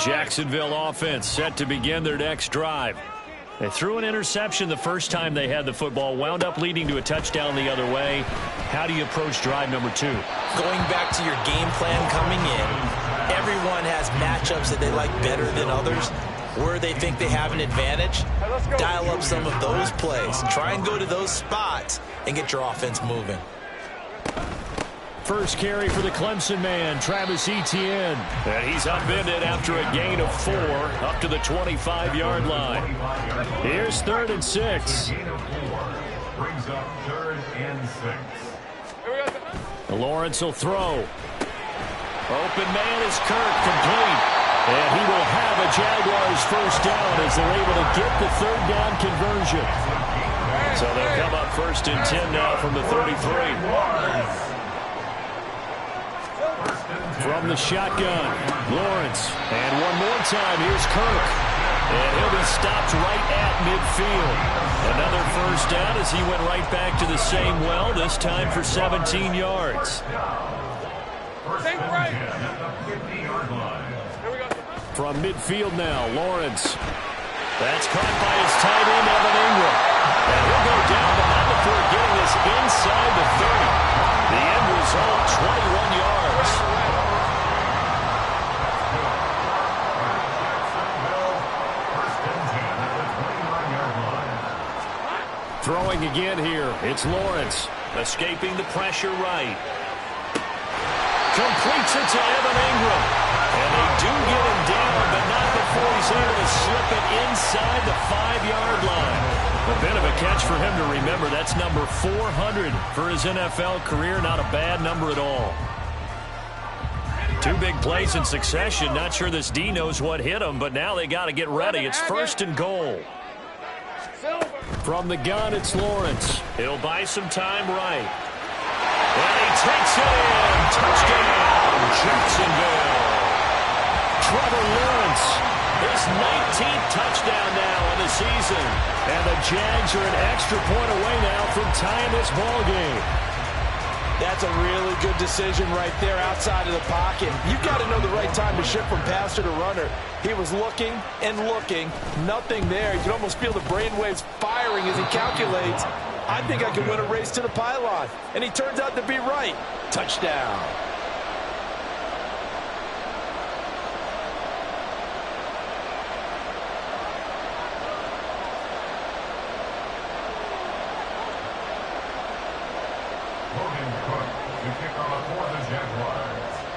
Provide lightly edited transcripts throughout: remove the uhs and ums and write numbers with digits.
Jacksonville offense set to begin their next drive. They threw an interception the first time they had the football, wound up leading to a touchdown the other way. How do you approach drive number 2? Going back to your game plan coming in, everyone has matchups that they like better than others. Where they think they have an advantage, dial up some of those plays. Try and go to those spots and get your offense moving. First carry for the Clemson man, Travis Etienne. And he's upended after a gain of 4 up to the 25-yard line. Here's 3rd and 6. Brings up 3rd and 6. Lawrence will throw. Open man is Kirk, complete. And he will have a Jaguars first down as they're able to get the 3rd down conversion. So they'll come up 1st and 10 now from the 33. From the shotgun, Lawrence. And one more time, here's Kirk. And he'll be stopped right at midfield. Another first down as he went right back to the same well, this time for 17 yards. From midfield now, Lawrence. That's caught by his tight end, Evan Ingram. And he'll go down, but not before getting this inside the 30. The end result, 21 yards. Throwing again here, it's Lawrence. Escaping the pressure right. Completes it to Evan Ingram. And they do get him down, but not before he's able to slip it inside the 5-yard line. A bit of a catch for him to remember. That's number 400 for his NFL career. Not a bad number at all. 2 big plays in succession. Not sure this D knows what hit him, but now they got to get ready. It's 1st and goal. From the gun, it's Lawrence. He'll buy some time right. And he takes it in. Touchdown, Jacksonville. Trevor Lawrence, his 19th touchdown now in the season. And the Jags are an extra point away now from tying this ball game. That's a really good decision right there outside of the pocket. You've got to know the right time to shift from passer to runner. He was looking and looking, nothing there. You can almost feel the brainwaves firing as he calculates, I think I can win a race to the pylon. And he turns out to be right. Touchdown.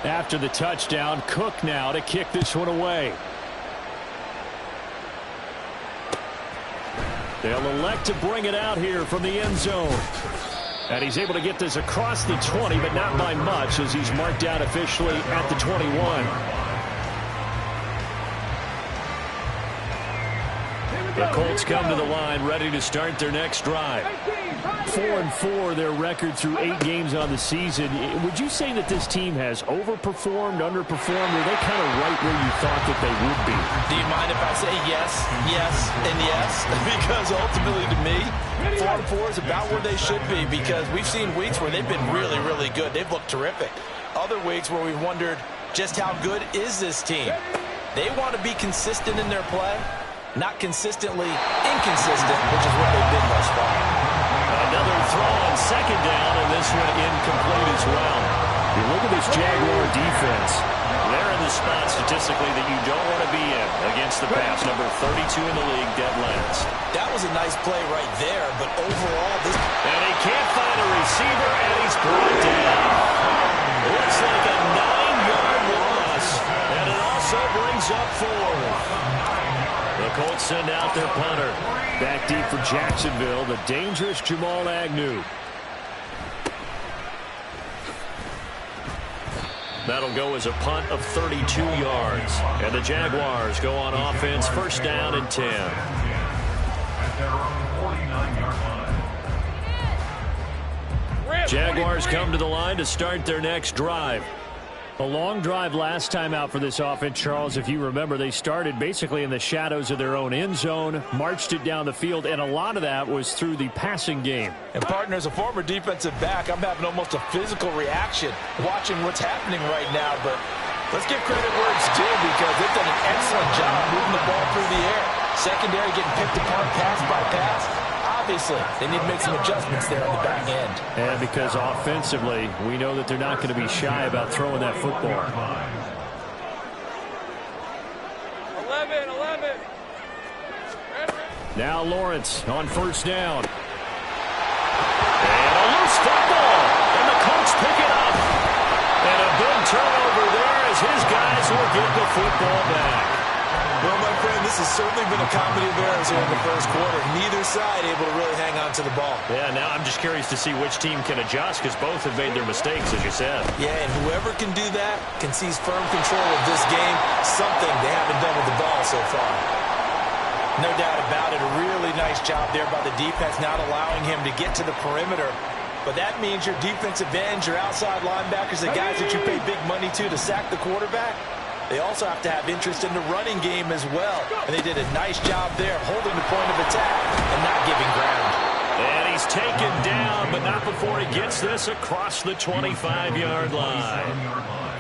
After the touchdown, Cook now to kick this one away. They'll elect to bring it out here from the end zone. And he's able to get this across the 20, but not by much as he's marked out officially at the 21. The Colts come to the line ready to start their next drive. 4-4 their record through 8 games on the season. Would you say that this team has overperformed, underperformed, or are they kind of right where you thought that they would be? Do you mind if I say yes, yes, and yes? Because ultimately to me, 4-4 is about where they should be because we've seen weeks where they've been really, really good. They've looked terrific. Other weeks where we've wondered just how good is this team? They want to be consistent in their play, not consistently inconsistent, which is what they've been thus far. Another throw on 2nd down, and this one incomplete as well. You look at this Jaguar defense. They're in the spot statistically that you don't want to be in against the pass. Number 32 in the league, dead last. That was a nice play right there, but overall this... And he can't find a receiver, and he's brought down. Looks like a 9-yard loss, and it also brings up 4. The Colts send out their punter. Back deep for Jacksonville, the dangerous Jamal Agnew. That'll go as a punt of 32 yards. And the Jaguars go on offense, 1st down and 10. Jaguars come to the line to start their next drive. A long drive last time out for this offense, Charles. If you remember, they started basically in the shadows of their own end zone, marched it down the field, and a lot of that was through the passing game. And, partner, as a former defensive back, I'm having almost a physical reaction watching what's happening right now. But let's give credit where it's due because they've done an Secondary getting picked apart pass by pass. Obviously, they need to make some adjustments there on the back end. And because offensively, we know that they're not going to be shy about throwing that football. 11. Now Lawrence on first down. And a loose football. And the Colts pick it up. And a big turnover there as his guys will get the football back. Well, my friend, this has certainly been a comedy of errors here in the first quarter. Neither side able to really hang on to the ball. Yeah, now I'm just curious to see which team can adjust because both have made their mistakes, as you said. Yeah, and whoever can do that can seize firm control of this game, something they haven't done with the ball so far. No doubt about it. A really nice job there by the defense, not allowing him to get to the perimeter. But that means your defensive ends, your outside linebackers, the guys that you pay big money to sack the quarterback, they also have to have interest in the running game as well. And they did a nice job there holding the point of attack and not giving ground. And he's taken down, but not before he gets this across the 25-yard line.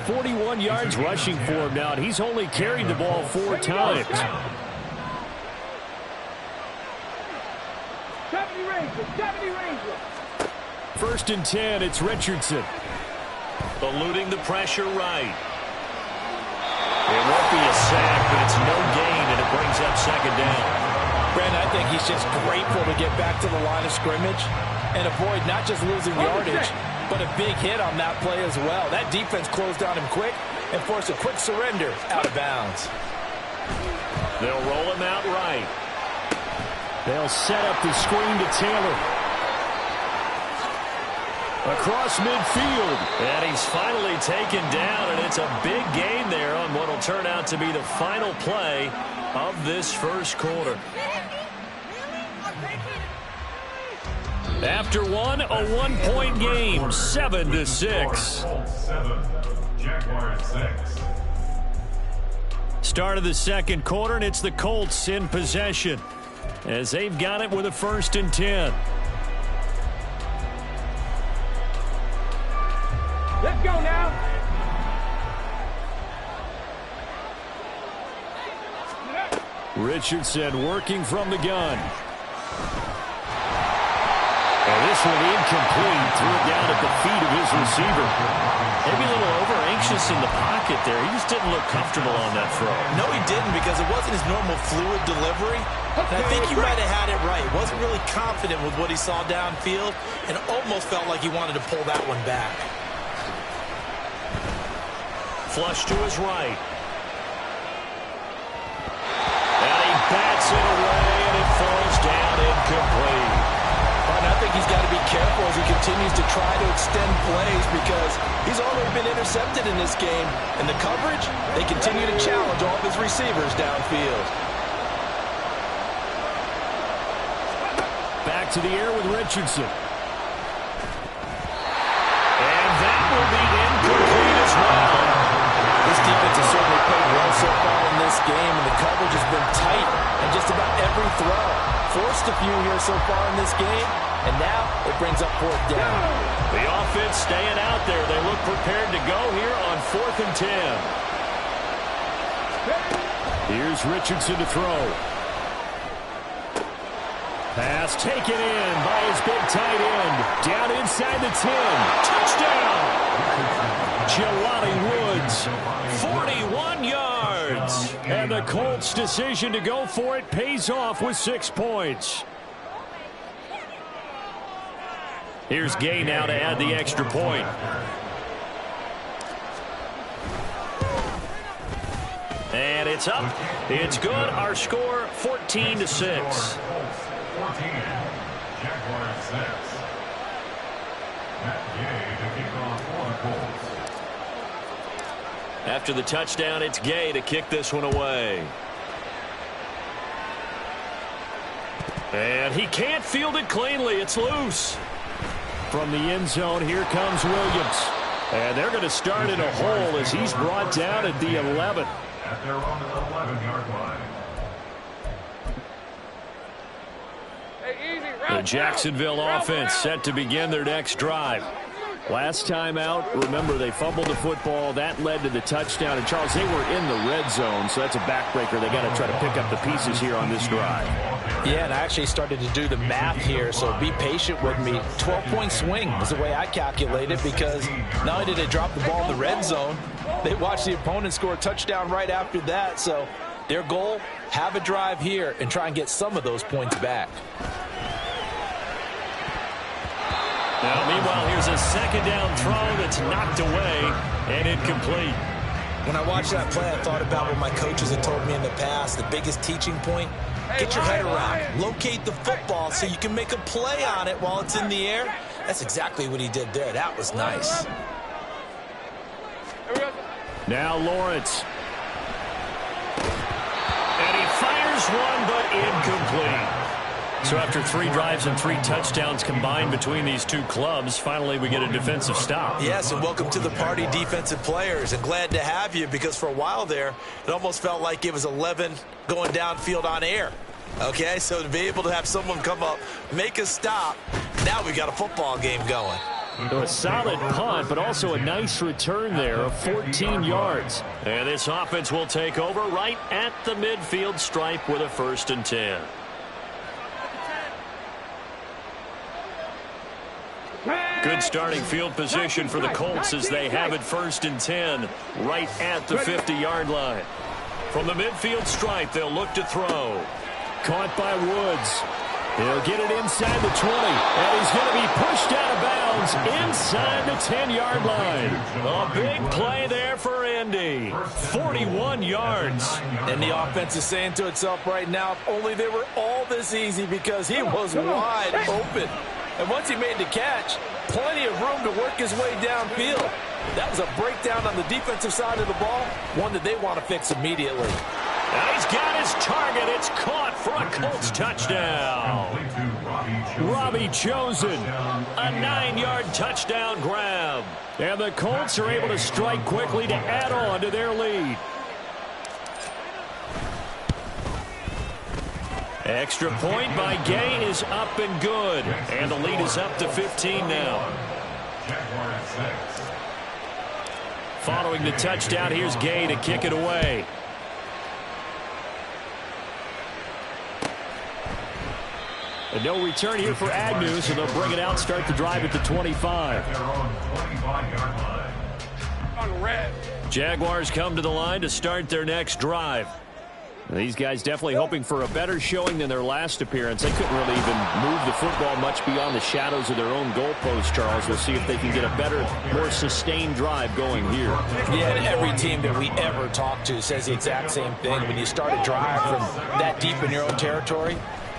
41 yards rushing for him now, and he's only carried the ball 4 times. First and 10, it's Richardson. Eluding the pressure right. It won't be a sack, but it's no gain, and it brings up second down. Brandon, I think he's just grateful to get back to the line of scrimmage and avoid not just losing yardage, but a big hit on that play as well. That defense closed on him quick and forced a quick surrender out of bounds. They'll roll him out right. They'll set up the screen to Taylor. Across midfield. And he's finally taken down, and it's a big gain there on what will turn out to be the final play of this first quarter. After one, a 1-point game, 7-6. 7, Jaguars 6. Start of the second quarter, and it's the Colts in possession as they've got it with a 1st and 10. Let's go now. Richardson working from the gun. And this one incomplete. Threw it down at the feet of his receiver. Maybe a little over-anxious in the pocket there. He just didn't look comfortable on that throw. No, he didn't, because it wasn't his normal fluid delivery. And I think he might have had it right. Wasn't really confident with what he saw downfield and almost felt like he wanted to pull that one back. Flush to his right. And he bats it away, and it falls down incomplete. And I think he's got to be careful as he continues to try to extend plays because he's already been intercepted in this game. And the coverage, they continue to challenge all of his receivers downfield. Back to the air with Richardson. And that will be incomplete as well. This defense has certainly played well so far in this game, and the coverage has been tight on just about every throw. Forced a few here so far in this game, and now it brings up 4th down. The offense staying out there. They look prepared to go here on 4th and 10. Here's Richardson to throw. Pass taken in by his big tight end. Down inside the 10. Touchdown! Jelani Woods, 41 yards. And the Colts' decision to go for it pays off with 6 points. Here's Gay now to add the extra point. And it's up. It's good. Our score, 14-6. 14, Jaguars 6. Matt Gay to kick off for the Colts. After the touchdown, it's Gay to kick this one away. And he can't field it cleanly. It's loose. From the end zone, here comes Williams. And they're going to start in a hole as he's brought down at the 11. At their own 11-yard line. The Jacksonville offense set to begin their next drive. Last time out, remember, they fumbled the football. That led to the touchdown. And, Charles, they were in the red zone, so that's a backbreaker. They got to try to pick up the pieces here on this drive. Yeah, and I actually started to do the math here, so be patient with me. 12-point swing is the way I calculate it, because not only did they drop the ball in the red zone, they watched the opponent score a touchdown right after that. So their goal, have a drive here and try and get some of those points back. Now, meanwhile, here's a second down throw that's knocked away and incomplete. When I watched that play, I thought about what my coaches had told me in the past. The biggest teaching point, get your head around. Locate the football so you can make a play on it while it's in the air. That's exactly what he did there. That was nice. Now Lawrence. And he fires one, but incomplete. So after 3 drives and 3 touchdowns combined between these two clubs, finally we get a defensive stop. Yes, and welcome to the party, defensive players. And glad to have you, because for a while there, it almost felt like it was 11 going downfield on air. Okay, so to be able to have someone come up, make a stop, now we got a football game going. So a solid punt, but also a nice return there of 14 yards. And this offense will take over right at the midfield stripe with a 1st and 10. Good starting field position for the Colts as they have it 1st and 10 right at the 50-yard line. From the midfield stripe, they'll look to throw. Caught by Woods. He'll get it inside the 20, and he's going to be pushed out of bounds inside the 10-yard line. A big play there for Indy. 41 yards. And the offense is saying to itself right now, if only they were all this easy, because he was wide open. And once he made the catch, plenty of room to work his way downfield. That was a breakdown on the defensive side of the ball, one that they want to fix immediately. Now he's got his target. It's caught for a Colts touchdown. Robbie Chosen, a 9-yard touchdown grab. And the Colts are able to strike quickly to add on to their lead. Extra point by Gay is up and good. And the lead is up to 15 now. Following the touchdown, here's Gay to kick it away. And no return here for Agnew, so they'll bring it out, start the drive at the 25. Jaguars come to the line to start their next drive. These guys definitely hoping for a better showing than their last appearance. They couldn't really even move the football much beyond the shadows of their own goalpost, Charles. We'll see if they can get a better, more sustained drive going here. Yeah, and every team that we ever talk to says the exact same thing. When you start a drive from that deep in your own territory,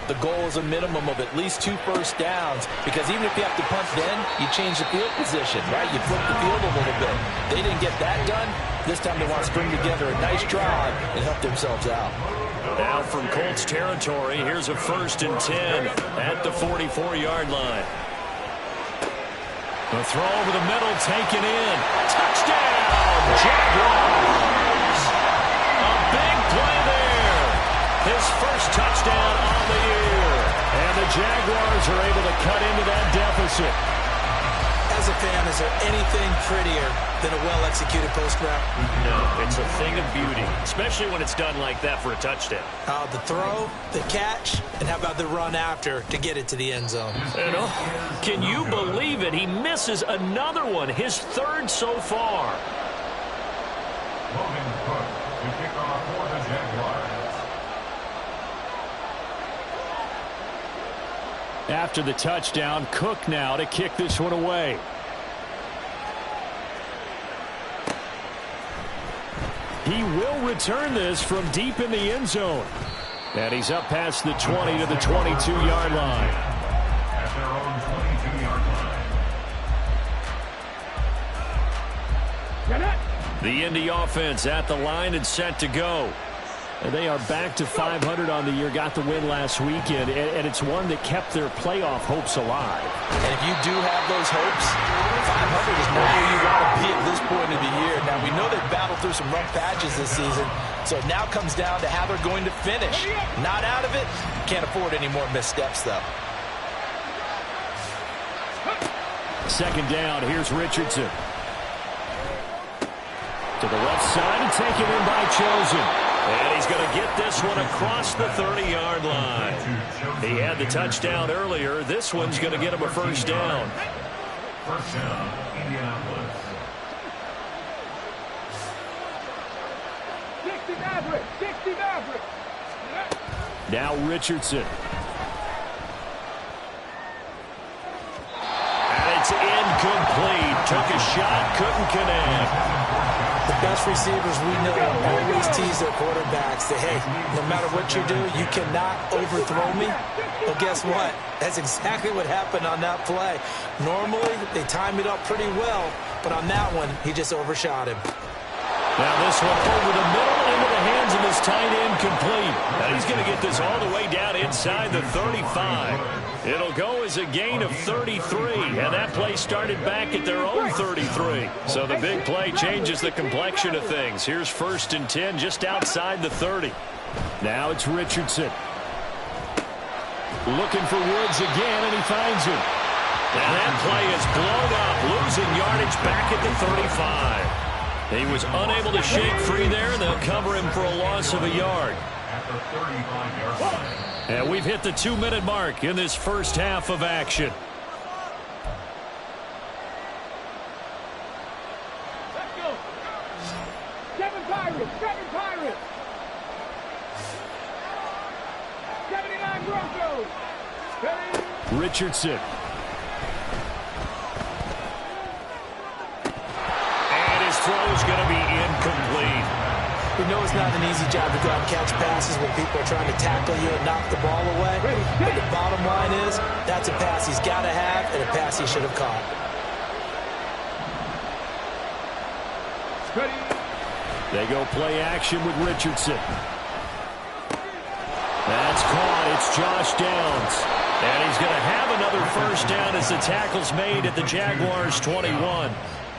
the goal is a minimum of at least 2 first downs, because even if you have to punt then, you change the field position, right? You flip the field a little bit. They didn't get that done. This time they want to string together a nice drive and help themselves out. Now from Colts territory, here's a 1st and 10 at the 44-yard line. The throw over the middle, taken in. Touchdown, Jaguars! A big play there. His first touchdown on the year. And the Jaguars are able to cut into that deficit. As a fan, is there anything prettier than a well-executed post route? No, it's a thing of beauty, especially when it's done like that for a touchdown. The throw, the catch, and how about the run after to get it to the end zone? And can you believe it? He misses another one, his 3rd so far. Logan Cook to kick off for the Jaguars. After the touchdown, Cook now to kick this one away. He will return this from deep in the end zone. And he's up past the 20 to the 22-yard line. At their own 22-yard line. The Indy offense at the line and set to go. And they are back to 500 on the year, got the win last weekend, and it's one that kept their playoff hopes alive. And if you do have those hopes, 500 is not where you want to be at this point of the year. Now, we know they've battled through some rough patches this season, so it now comes down to how they're going to finish. Not out of it, can't afford any more missteps, though. Second down, here's Richardson. To the left side and taken in by Chosen. And he's going to get this one across the 30-yard line. He had the touchdown earlier. This one's going to get him a first down. First down, Indianapolis. 60 Maverick. 60 Maverick. Now Richardson. And it's incomplete. Took a shot, couldn't connect. The best receivers we know always tease their quarterbacks that, hey, no matter what you do, you cannot overthrow me. Well, guess what? That's exactly what happened on that play. Normally, they time it up pretty well, but on that one, he just overshot him. Now this one over the middle into the hands of his tight end, complete. Now he's going to get this all the way down inside the 35. It'll go as a gain of 33, and that play started back at their own 33. So the big play changes the complexion of things. Here's 1st and 10 just outside the 30. Now it's Richardson. Looking for Woods again, and he finds him. And that play is blown up, losing yardage back at the 35. He was unable to shake free there, and they'll cover him for a loss of a yard. And we've hit the 2-minute mark in this first half of action. Let's go. 7 Pirates. 7 Pirates. 79 Broncos. Richardson. Throw is going to be incomplete. We know it's not an easy job to go out and catch passes when people are trying to tackle you and knock the ball away. But the bottom line is, that's a pass he's got to have and a pass he should have caught. They go play action with Richardson. That's caught. It's Josh Downs. And he's going to have another first down as the tackle's made at the Jaguars' 21.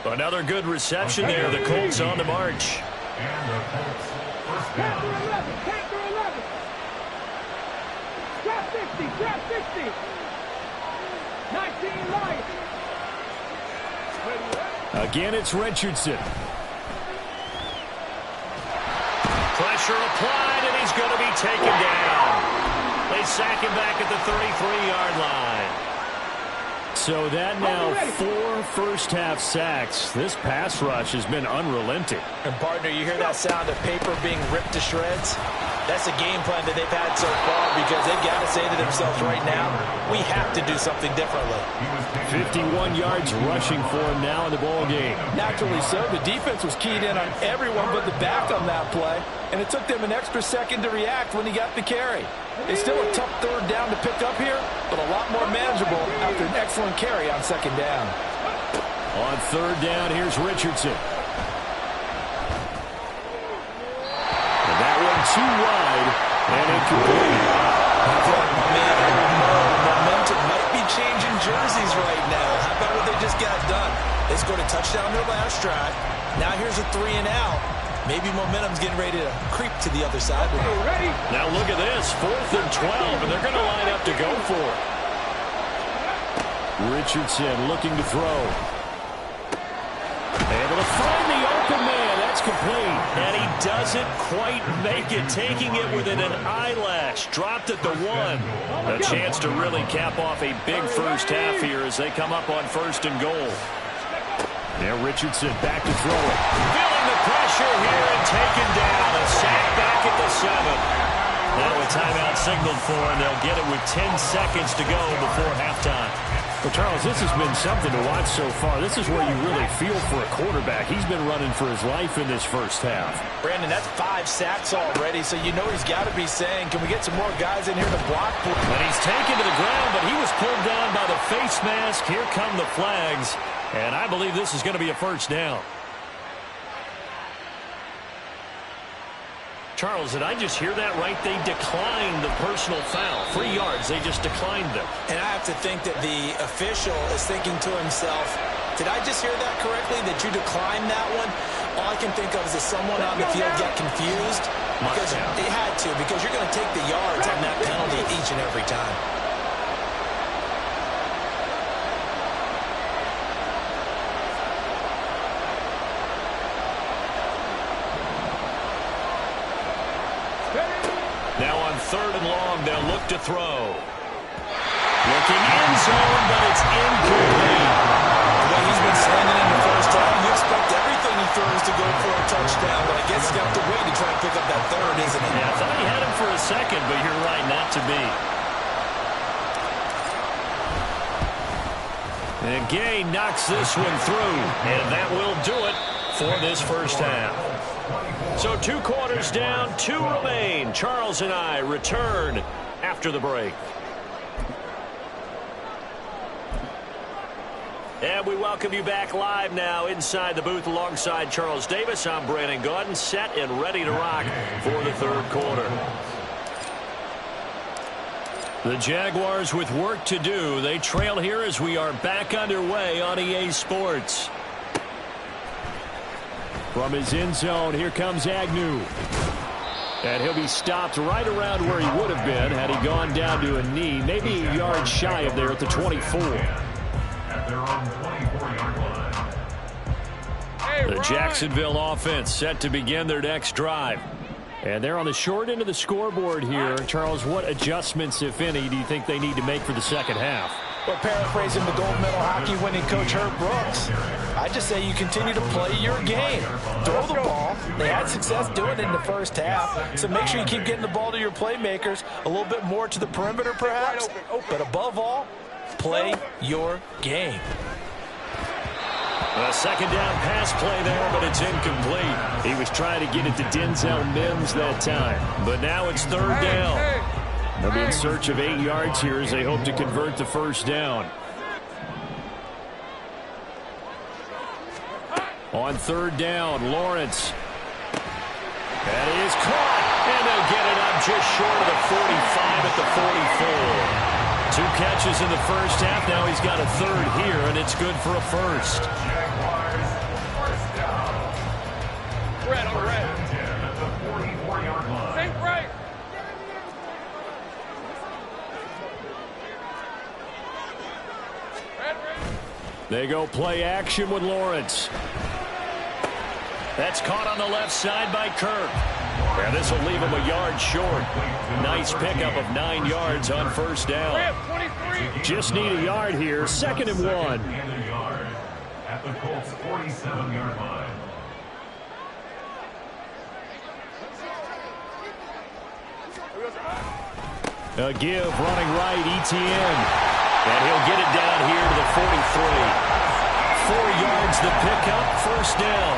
Another good reception there. The Colts on the march. And the Colts, first down. Panther 11. Drop 50. Drop 50. 19 Lions. Again, it's Richardson. Pressure applied, and he's going to be taken down. They sack him back at the 33-yard line. So that now 4 first-half sacks. This pass rush has been unrelenting. And, partner, you hear that sound of paper being ripped to shreds? That's a game plan that they've had so far because they've got to say to themselves right now, we have to do something differently. 51 yards rushing for him now in the ball game. Naturally so. The defense was keyed in on everyone but the back on that play, and it took them an extra second to react when he got the carry. It's still a tough 3rd down to pick up here, but a lot more manageable after an excellent carry on 2nd down. On 3rd down, here's Richardson. And that one too wide, and incomplete. Momentum might be changing jerseys right now. How about what they just got done? They scored a touchdown their last drive. Now here's a 3 and out. Maybe momentum's getting ready to creep to the other side. Ready? Now look at this, 4th and 12, and they're going to line up to go for it. Richardson looking to throw. Able to find the open man. That's complete. And he doesn't quite make it, taking it within an eyelash. Dropped at the 1. A chance to really cap off a big first half here as they come up on 1st and goal. Now Richardson back to throw it. Feeling the pressure here and taken down. A sack back at the 7. Now a timeout signaled for, and they'll get it with 10 seconds to go before halftime. Well, Charles, this has been something to watch so far. This is where you really feel for a quarterback. He's been running for his life in this first half. Brandon, that's 5 sacks already, so you know he's got to be saying, can we get some more guys in here to block? And he's taken to the ground, but he was pulled down by the face mask. Here come the flags, and I believe this is going to be a first down. Charles, did I just hear that right? They declined the personal foul. 3 yards, they just declined them. And I have to think that the official is thinking to himself, did I just hear that correctly, that you declined that one? All I can think of is that someone on the field got confused. Because they had to, because you're going to take the yards on that penalty each and every time. Now on 3rd and long, they'll look to throw. Looking end zone, but it's incomplete. Well, he's been slinging in the first half. You expect everything he throws to go for a touchdown, but I guess you have to wait to try and pick up that 3rd, isn't it? Yeah, I thought he had him for a second, but you're right, not to be. And Gay knocks this one through, and that will do it for this first half. So 2 quarters down, 2 remain. Charles and I return after the break. And we welcome you back live now inside the booth alongside Charles Davis. I'm Brandon Gaudin, set and ready to rock for the 3rd quarter. The Jaguars with work to do. They trail here as we are back underway on EA Sports. From his end zone, here comes Agnew. And he'll be stopped right around where he would have been had he gone down to a knee, maybe a yard shy of there at the 24. At their own 24-yard line. The Jacksonville offense set to begin their next drive. And they're on the short end of the scoreboard here. Charles, what adjustments, if any, do you think they need to make for the second half? Well, paraphrasing the gold medal hockey winning coach Herb Brooks, I just say you continue to play your game. Throw the ball. They had success doing it in the first half, so make sure you keep getting the ball to your playmakers, a little bit more to the perimeter perhaps, but above all, play your game. A second down pass play there, but it's incomplete. He was trying to get it to Denzel Mims that time, but now it's 3rd down. They'll be in search of 8 yards here as they hope to convert the first down. On 3rd down, Lawrence. That is caught, and they'll get it up just short of the 45 at the 44. 2 catches in the first half. Now he's got a 3rd here, and it's good for a first. Jaguars, first down. Red on red. 10 at the 44-yard line. Think right. They go play action with Lawrence. That's caught on the left side by Kirk. And this will leave him a yard short. Nice pickup of 9 yards on first down. Just need a yard here. 2nd and 1. And a yard at the Colts' 47-yard line. A give running right, Etienne. And he'll get it down here to the 43. 4 yards the pickup, first down.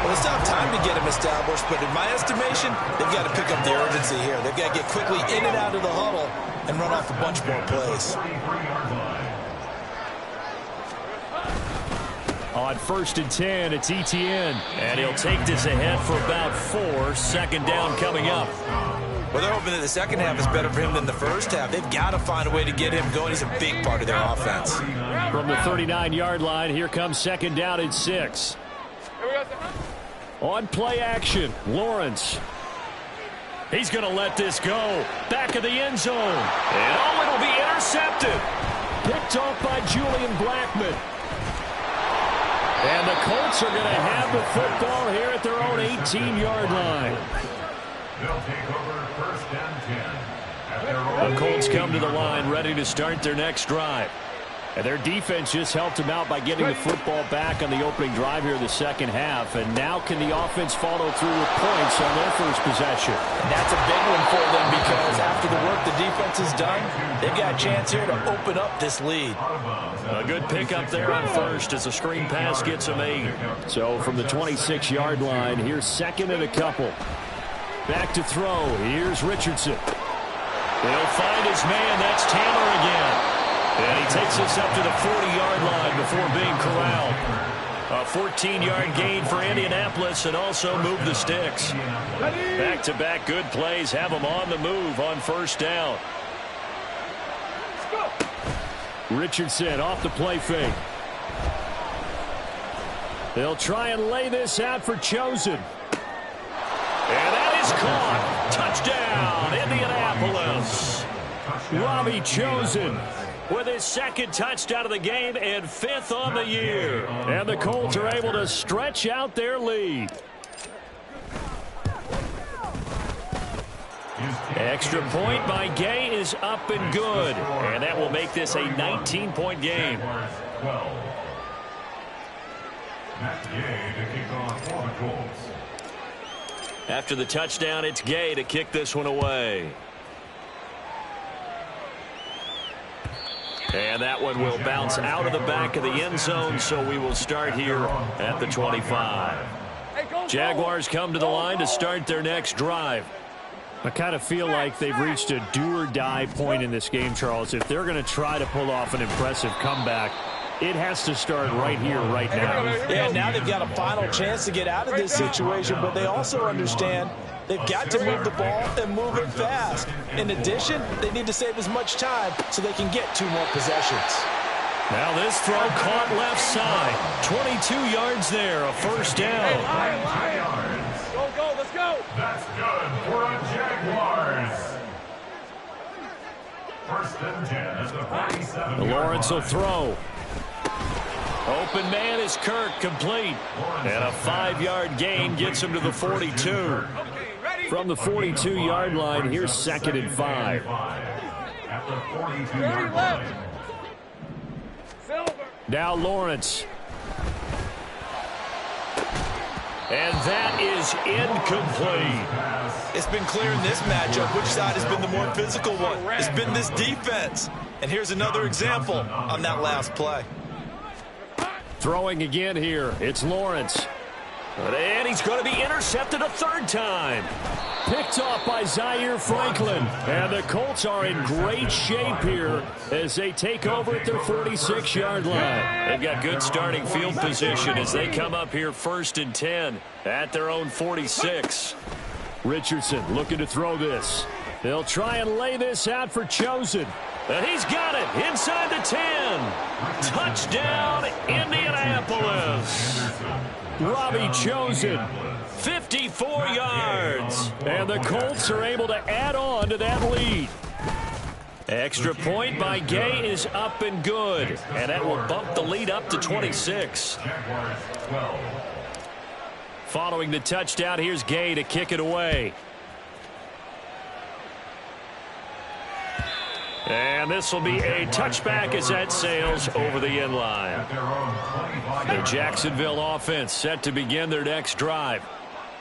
Well, they still have time to get him established, but in my estimation, they've got to pick up the urgency here. They've got to get quickly in and out of the huddle and run off a bunch more plays. 43-yard line. On 1st and 10, it's Etienne. And he'll take this ahead for about 4. Second down coming up. Well, they're hoping that the second half is better for him than the first half. They've got to find a way to get him going. He's a big part of their offense. From the 39-yard line, here comes 2nd down and 6. On play action, Lawrence. He's going to let this go. Back of the end zone. And oh, it'll be intercepted. Picked off by Julian Blackmon. And the Colts are going to have the football here at their own 18-yard line. They'll take over 1st and 10 at their own. The Colts come to the line ready to start their next drive. And their defense just helped them out by getting the football back on the opening drive here in the second half. And now can the offense follow through with points on their first possession? And that's a big one for them because after the work the defense has done, they've got a chance here to open up this lead. A good pickup there on first as the screen pass gets them 8. So from the 26-yard line, here's 2nd and a couple. Back to throw. Here's Richardson. They'll find his man. That's Tanner again. And he takes us up to the 40-yard line before being corralled. A 14-yard gain for Indianapolis and also move the sticks. Back-to-back good plays have them on the move on first down. Richardson off the play fake. They'll try and lay this out for Chosen. And that is caught. Touchdown, Indianapolis. Robbie Chosen with his 2nd touchdown of the game and 5th on the year. And the Colts are able to stretch out their lead. Extra point by Gay is up and good. And that will make this a 19-point game. Matt Gay to kick off for the Colts. After the touchdown, it's Gay to kick this one away. And that one will bounce out of the back of the end zone, so we will start here at the 25. Jaguars come to the line to start their next drive. I kind of feel like they've reached a do-or-die point in this game, Charles. If they're going to try to pull off an impressive comeback, it has to start right here, right now. Yeah, now they've got a final chance to get out of this situation, but they also understand they've got to move the ball and move it fast. In addition, they need to save as much time so they can get 2 more possessions. Now this throw caught left side. 22 yards there, a first down. Go, let's go. That's good for the Jaguars. First and 10 at the 47. Lawrence will throw. Open man is Kirk, complete. And a 5-yard gain gets him to the 42. From the 42-yard line, here's 2nd and 5. At the 42-yard line. Now Lawrence. And that is incomplete. It's been clear in this matchup which side has been the more physical one. It's been this defense. And here's another example on that last play. Throwing again here. It's Lawrence. And he's going to be intercepted a 3rd time. Picked off by Zaire Franklin. And the Colts are in great shape here as they take over at their 46-yard line. They've got good starting field position as they come up here 1st and 10 at their own 46. Richardson looking to throw this. They'll try and lay this out for Chosen. And he's got it inside the 10. Touchdown, Indianapolis. Robbie Chosen, 54 yards. And the Colts are able to add on to that lead. Extra point by Gay is up and good. And that will bump the lead up to 26. Following the touchdown, here's Gay to kick it away. And this will be a touchback as that sails over the end line. The Jacksonville offense set to begin their next drive.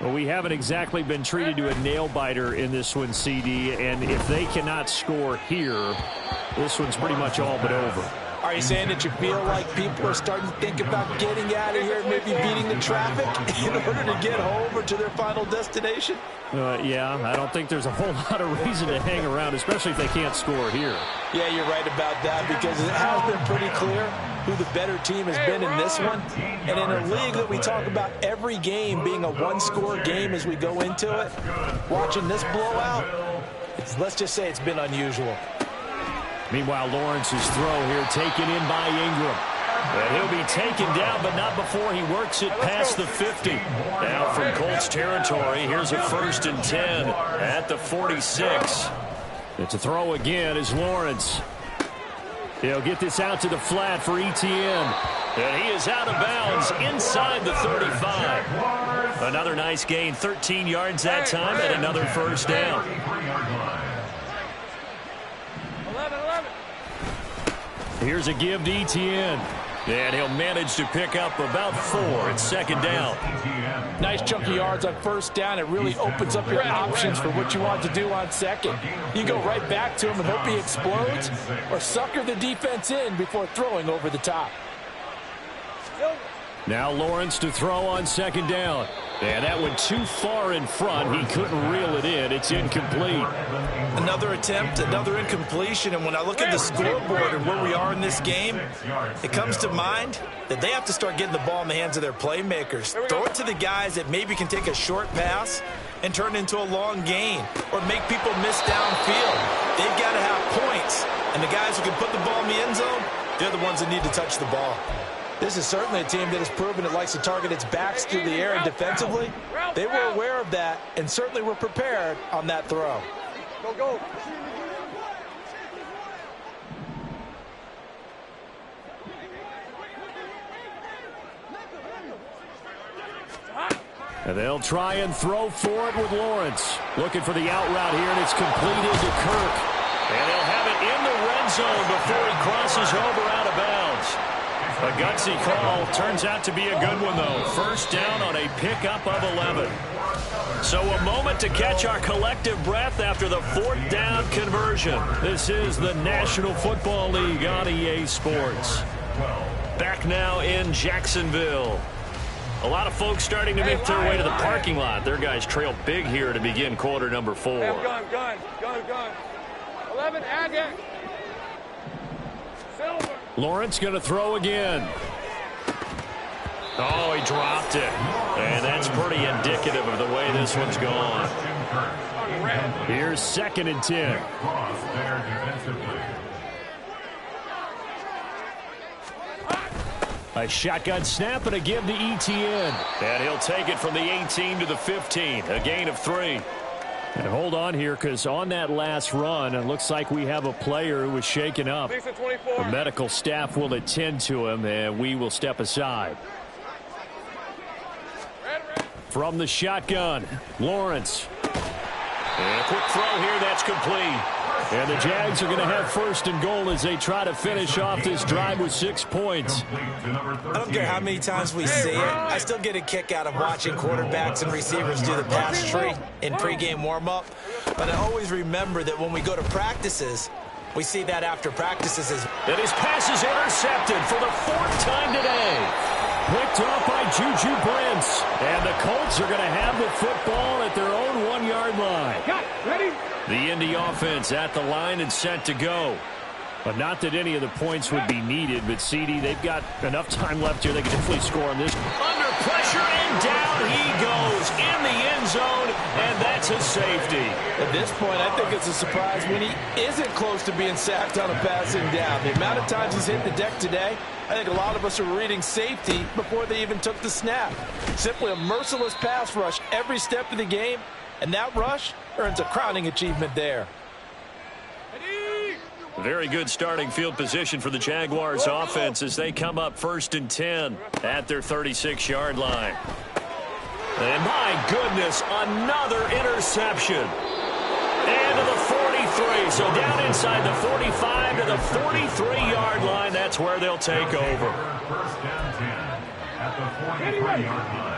Well, we haven't exactly been treated to a nail-biter in this one, CD, and if they cannot score here, this one's pretty much all but over. Are you saying that you feel like people are starting to think about getting out of here, maybe beating the traffic in order to get home or to their final destination? Yeah, I don't think there's a whole lot of reason to hang around, especially if they can't score here. Yeah, you're right about that because it has been pretty clear who the better team has been in this one. And in a league that we talk about every game being a one-score game as we go into it, watching this blowout, let's just say it's been unusual. Meanwhile, Lawrence's throw here taken in by Ingram. And he'll be taken down, but not before he works it past the 50. Now from Colts territory, here's a 1st and 10 at the 46. It's a throw again as Lawrence. He'll get this out to the flat for Etienne. And he is out of bounds inside the 35. Another nice gain, 13 yards that time, and another first down. Here's a give to Etienne. And he'll manage to pick up about 4 at 2nd down. Nice chunk of yards on 1st down. It really opens up your options for what you want to do on 2nd. You go right back to him and hope he explodes, or sucker the defense in before throwing over the top. Now Lawrence to throw on 2nd down. And that went too far in front. He couldn't reel it in. It's incomplete. Another attempt, another incompletion. And when I look at the scoreboard and where we are in this game, it comes to mind that they have to start getting the ball in the hands of their playmakers. Throw it to the guys that maybe can take a short pass and turn it into a long gain or make people miss downfield. They've got to have points. And the guys who can put the ball in the end zone, they're the ones that need to touch the ball. This is certainly a team that has proven it likes to target its backs through the air and defensively. They were aware of that and certainly were prepared on that throw. Go. And they'll try and throw for it with Lawrence. Looking for the out route here, and it's completed to Kirk. And they'll have it in the red zone before he crosses over out of bounds. A gutsy call. Turns out to be a good one, though. First down on a pickup of 11. So a moment to catch our collective breath after the fourth down conversion. This is the National Football League on EA Sports. Back now in Jacksonville. A lot of folks starting to make their way to the parking lot. Their guys trail big here to begin quarter number 4. Gun. 11, Agate. Silver. Lawrence going to throw again. Oh, he dropped it. And that's pretty indicative of the way this one's gone. Here's 2nd and 10. A shotgun snap and a give to Etienne. And he'll take it from the 18 to the 15. A gain of 3. And hold on here, because on that last run, it looks like we have a player who was shaken up. The medical staff will attend to him, and we will step aside. From the shotgun, Lawrence. And a quick throw here, that's complete. And the Jags are going to have 1st and goal as they try to finish off this drive with 6 points. I don't care how many times we see it. I still get a kick out of watching quarterbacks and receivers do the pass tree in pregame warm-up. But I always remember that when we go to practices, we see that after practices. And his pass is intercepted for the 4th time today. Picked off by Juju Brents. And the Colts are going to have the football at their own 1-yard line. Ready? The Indy offense at the line and set to go. But not that any of the points would be needed, but CD, they've got enough time left here. They can definitely score on this. Under pressure, and down he goes in the end zone, and that's a safety. At this point, I think it's a surprise when he isn't close to being sacked on a passing down. The amount of times he's hit the deck today, I think a lot of us are reading safety before they even took the snap. Simply a merciless pass rush every step of the game, and that rush earns a crowning achievement there. Very good starting field position for the Jaguars offense as they come up 1st and 10 at their 36-yard line. And my goodness, another interception. And to the 43. So down inside the 45 to the 43-yard line. That's where they'll take over. 1st and 10 at the 43-yard line.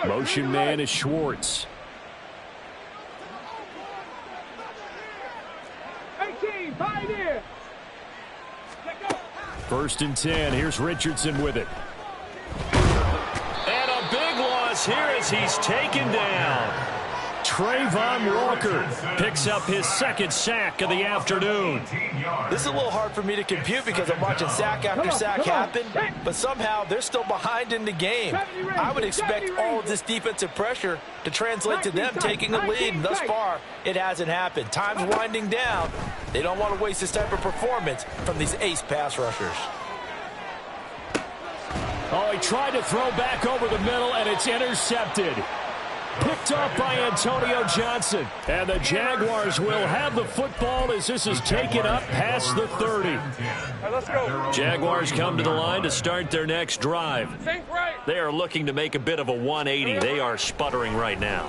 Motion man is Schwartz. 18, pioneer. 1st and 10. Here's Richardson with it. And a big loss here as he's taken down. Trayvon Walker picks up his 2nd sack of the afternoon. This is a little hard for me to compute because I'm watching sack after sack happen, but somehow they're still behind in the game. I would expect all of this defensive pressure to translate to them taking a lead, and thus far, it hasn't happened. Time's winding down. They don't want to waste this type of performance from these ace pass rushers. Oh, he tried to throw back over the middle, and it's intercepted. Picked off by Antonio Johnson. And the Jaguars will have the football as this is taken up past the 30. Right, let's go. Jaguars come to the line to start their next drive. Think right. They are looking to make a bit of a 180. They are sputtering right now.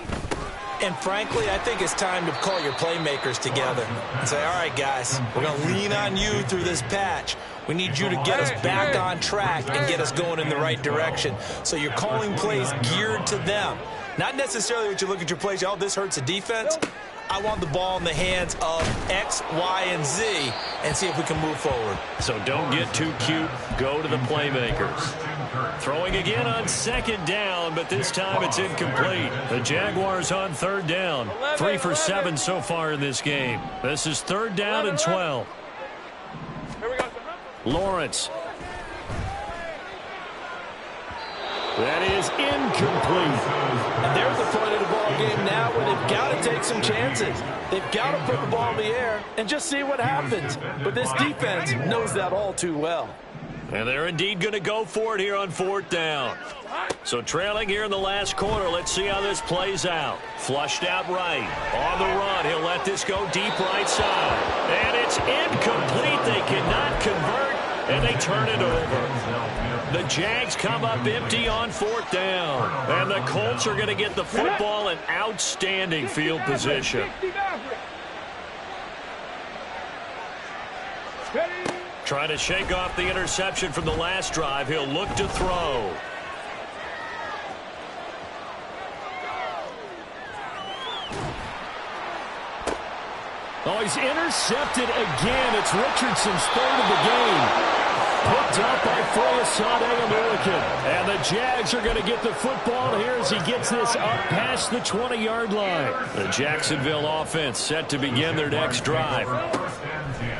And frankly, I think it's time to call your playmakers together and say, all right, guys, we're going to lean on you through this patch. We need you to get us back on track and get us going in the right direction. So you're calling plays geared to them. Not necessarily that you look at your plays, oh, this hurts the defense. I want the ball in the hands of X, Y, and Z and see if we can move forward. So don't get too cute. Go to the playmakers. Throwing again on 2nd down, but this time it's incomplete. The Jaguars on 3rd down. 3 for 7 so far in this game. This is 3rd down and 12. Here we go. Lawrence. That is incomplete. And there's the point of the ball game now where they've got to take some chances. They've got to put the ball in the air and just see what happens. But this defense knows that all too well. And they're indeed going to go for it here on 4th down. So trailing here in the last quarter, let's see how this plays out. Flushed out right. On the run, he'll let this go deep right side. And it's incomplete. They cannot convert, and they turn it over. The Jags come up empty on 4th down. And the Colts are going to get the football in outstanding field position. Trying to shake off the interception from the last drive. He'll look to throw. Oh, he's intercepted again. It's Richardson's 3rd of the game. Picked up by Foyesade American. And the Jags are going to get the football here as he gets this up past the 20-yard line. The Jacksonville offense set to begin their next drive.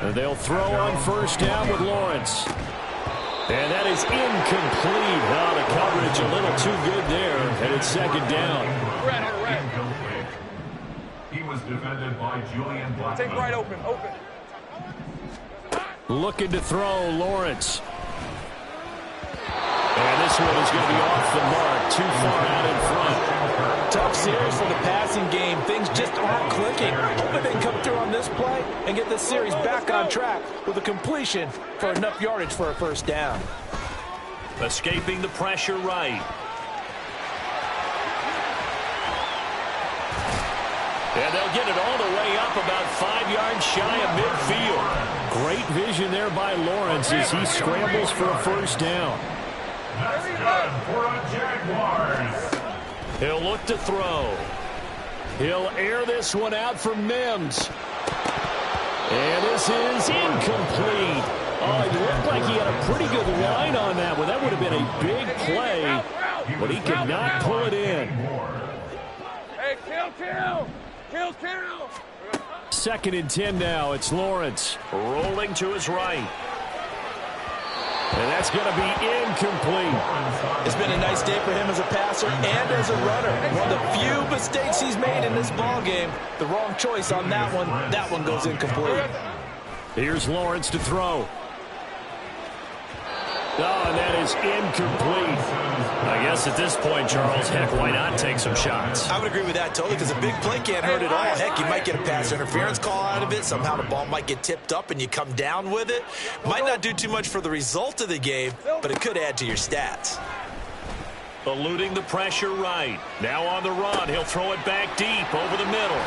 And they'll throw on 1st down with Lawrence. And that is incomplete. Oh, the coverage a little too good there. And it's 2nd down. He was defended by Julian Blackman. Take right open. Looking to throw, Lawrence. And this one is going to be off the mark, too far out in front. Tough series for the passing game. Things just aren't clicking. Hoping they can come through on this play and get this series back on track with a completion for enough yardage for a 1st down. Escaping the pressure right. And they'll get it all the way up about 5 yards shy of midfield. Great vision there by Lawrence as he scrambles for a 1st down. That's good for a Jaguars. He'll look to throw. He'll air this one out for Mims. And this is incomplete. Oh, it looked like he had a pretty good line on that one. That would have been a big play, but he could not pull it in. Hey, kill. 2nd and 10 now. It's Lawrence rolling to his right. And that's going to be incomplete. It's been a nice day for him as a passer and as a runner. One of the few mistakes he's made in this ballgame. The wrong choice on that one. That one goes incomplete. Here's Lawrence to throw. Oh, and that is incomplete. I guess at this point, Charles, heck, why not take some shots? I would agree with that totally because a big play can't hurt at all. Heck, you might get a pass interference call out of it. Somehow the ball might get tipped up and you come down with it. Might not do too much for the result of the game, but it could add to your stats. Eluding the pressure right. Now on the run. He'll throw it back deep over the middle.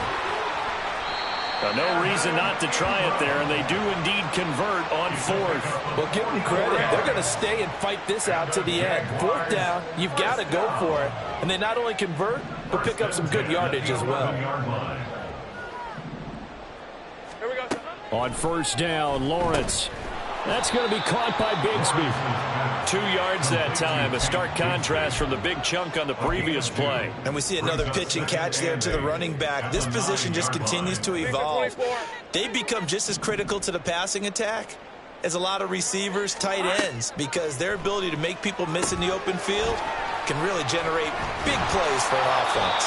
No reason not to try it there, and they do indeed convert on 4th. Well, give them credit. They're going to stay and fight this out to the end. 4th down, you've got to go for it. And they not only convert, but pick up some good yardage as well. Here we go. On 1st down, Lawrence. That's going to be caught by Bigsby. 2 yards that time. A stark contrast from the big chunk on the previous play. And we see another pitch and catch there to the running back. This position just continues to evolve. They become just as critical to the passing attack as a lot of receivers, tight ends, because their ability to make people miss in the open field can really generate big plays for an offense.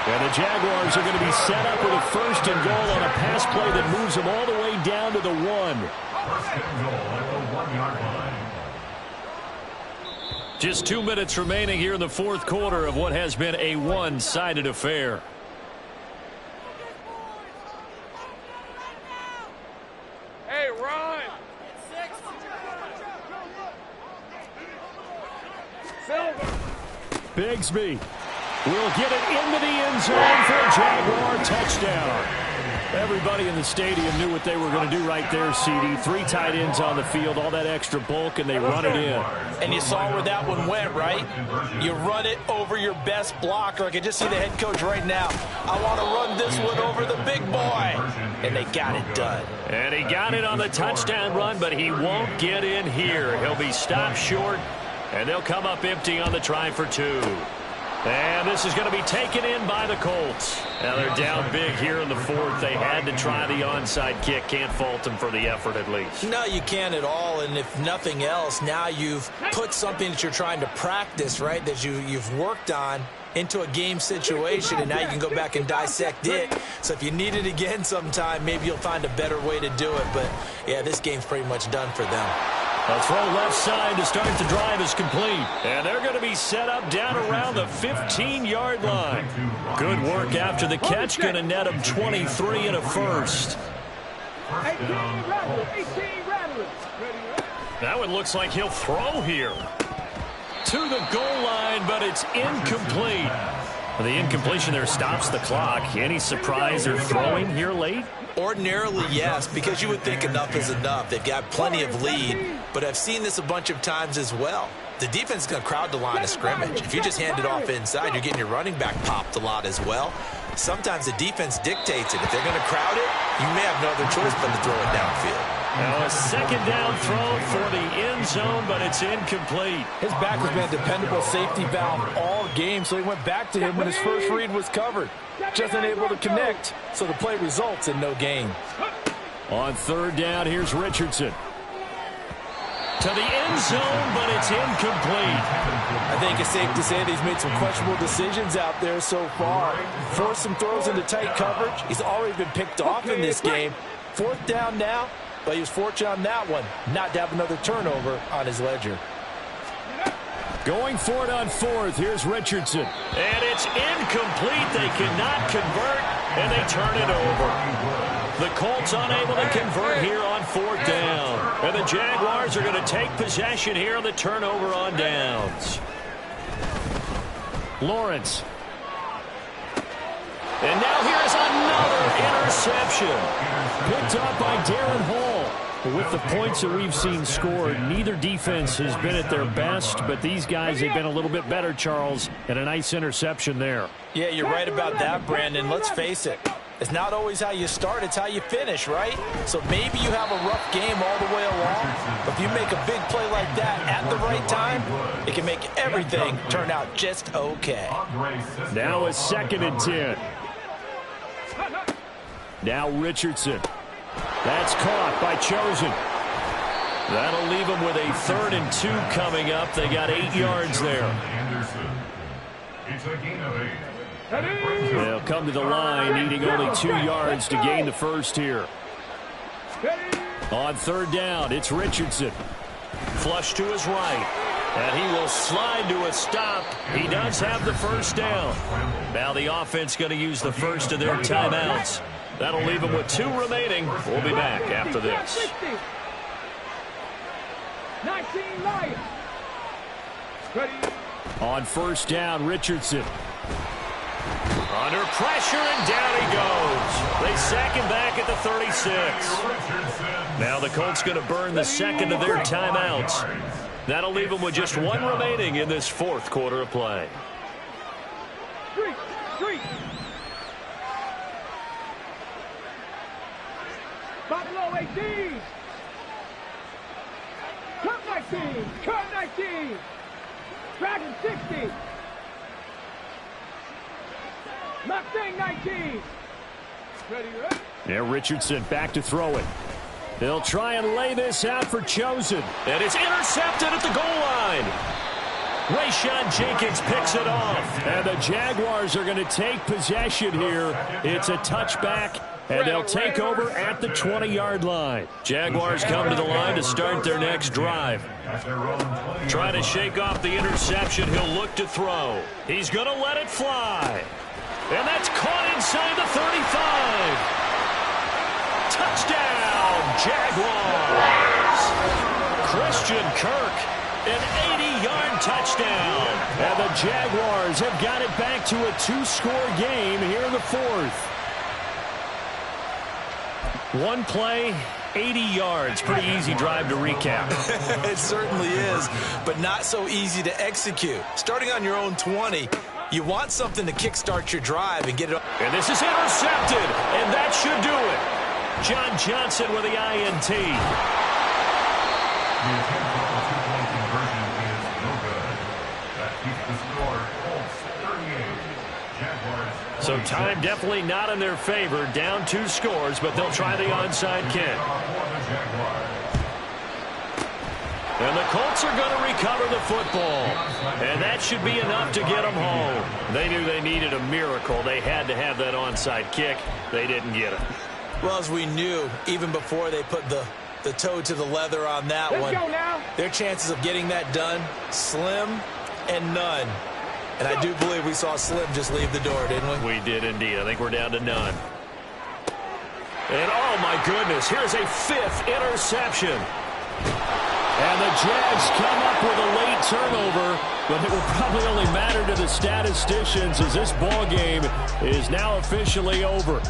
And the Jaguars are going to be set up with a 1st and goal on a pass play that moves them all the way down to the 1. 1st and goal at the 1-yard line. Just 2 minutes remaining here in the 4th quarter of what has been a one-sided affair. Hey, run. Silver. Bigsby will get it into the end zone for a Jaguar touchdown. Everybody in the stadium knew what they were going to do right there, CD. 3 tight ends on the field, all that extra bulk, and they run it in. And you saw where that one went, right? You run it over your best blocker. I can just see the head coach right now. I want to run this one over the big boy. And they got it done. And he got it on the touchdown run, but he won't get in here. He'll be stopped short, and they'll come up empty on the try for 2. And this is going to be taken in by the Colts. Now they're down big here in the 4th. They had to try the onside kick. Can't fault them for the effort at least. No, you can't at all. And if nothing else, now you've put something that you're trying to practice, right, that you've worked on into a game situation, and now you can go back and dissect it. So if you need it again sometime, maybe you'll find a better way to do it. But, yeah, this game's pretty much done for them. A throw left side to start the drive is complete. And they're going to be set up down around the 15-yard line. Good work after the catch. Going to net them 23 and a 1st. That one looks like he'll throw here. to the goal line, but it's incomplete. The incompletion there stops the clock. Any surprise or throwing here late? Ordinarily, yes, because you would think enough is enough. They've got plenty of lead, but I've seen this a bunch of times as well. The defense is going to crowd the line of scrimmage. If you just hand it off inside, you're getting your running back popped a lot as well. Sometimes the defense dictates it. If they're going to crowd it, you may have no other choice but to throw it downfield. Now a second down throw for the end zone, but it's incomplete. His back has been a dependable safety valve all game, so he went back to him when his first read was covered. Just unable to connect, so the play results in no gain. On third down, here's Richardson. To the end zone, but it's incomplete. I think it's safe to say that he's made some questionable decisions out there so far. Forced some throws into tight coverage. He's already been picked off in this game. Fourth down now, but he was fortunate on that one not to have another turnover on his ledger. Going for it on fourth, here's Richardson. And it's incomplete. They cannot convert, and they turn it over. The Colts unable to convert here on fourth down. And the Jaguars are going to take possession here on the turnover on downs. Lawrence. And now here's another interception. Picked up by Darren Hall. With the points that we've seen scored, neither defense has been at their best, but these guys have been a little bit better, Charles, and a nice interception there. Yeah, you're right about that, Brandon. Let's face it. It's not always how you start, it's how you finish, right? So maybe you have a rough game all the way along, but if you make a big play like that at the right time, it can make everything turn out just okay. Now a 2nd and 10. Now Richardson. That's caught by Chosen. That'll leave them with a 3rd and 2 coming up. They got 8 yards there. It's a gain of 8. They'll come to the line, needing only 2 yards to gain the first here. On third down, it's Richardson. Flush to his right. And he will slide to a stop. He does have the first down. Now the offense going to use the first of their timeouts. That'll leave them with 2 remaining. We'll be back after this. 19 Lions. Ready. On first down, Richardson. Under pressure, and down he goes. They sack him back at the 36. Now the Colts going to burn the second of their timeouts. That'll leave them with just 1 remaining in this 4th quarter of play. Three. Buffalo 18. Cut 19. Dragon 60. Mustang 19. Ready. Now Richardson back to throw it. They'll try and lay this out for Chosen. And it's intercepted at the goal line. Rayshawn Jenkins picks it off. And the Jaguars are going to take possession here. It's a touchback, and they'll take over at the 20-yard line. Jaguars come to the line to start their next drive. Trying to shake off the interception. He'll look to throw. He's going to let it fly. And that's caught inside the 35. Touchdown, Jaguars. Christian Kirk, an 80-yard touchdown. And the Jaguars have got it back to a 2-score game here in the 4th. 1 play, 80 yards. Pretty easy drive to recap. It certainly is, but not so easy to execute. Starting on your own 20, you want something to kickstart your drive and get it up. And this is intercepted, and that should do it. John Johnson with the INT. The attempt for the two-point conversion is no good. That keeps the score Colts 38. Jaguars. So time definitely not in their favor. Down 2 scores, but they'll try the onside kick. And the Colts are going to recover the football. And that should be enough to get them home. They knew they needed a miracle. They had to have that onside kick. They didn't get it. Well, as we knew, even before they put the toe to the leather on that one, their chances of getting that done, slim and none. And I do believe we saw Slim just leave the door, didn't we? We did indeed. I think we're down to none. And oh my goodness, here's a 5th interception. And the Jags come up with a late turnover, but it will probably only matter to the statisticians as this ball game is now officially over.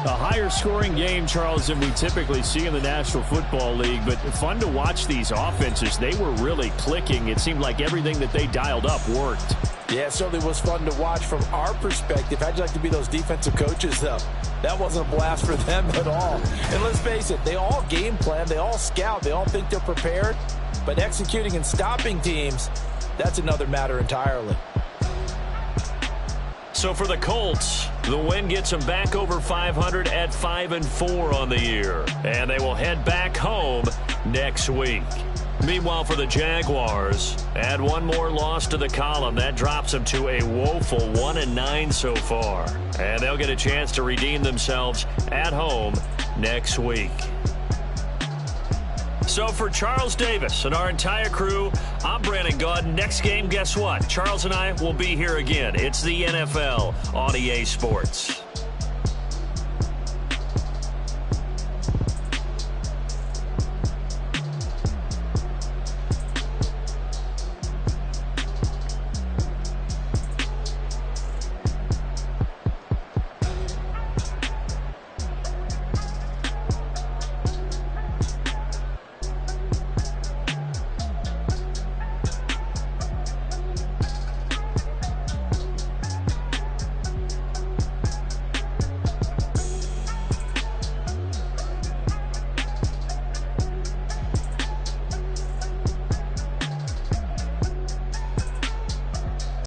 A higher scoring game, Charles, than we typically see in the National Football League, but fun to watch these offenses. They were really clicking. It seemed like everything that they dialed up worked. Yeah, it certainly was fun to watch from our perspective. How'd you like to be those defensive coaches, though? That wasn't a blast for them at all. And let's face it, they all game plan, they all scout, they all think they're prepared, but executing and stopping teams, that's another matter entirely. So for the Colts, the win gets them back over 500 at 5-4 on the year. And they will head back home next week. Meanwhile, for the Jaguars, add one more loss to the column. That drops them to a woeful 1-9 so far. And they'll get a chance to redeem themselves at home next week. So for Charles Davis and our entire crew, I'm Brandon Gaudin. Next game, guess what? Charles and I will be here again. It's the NFL on EA Sports.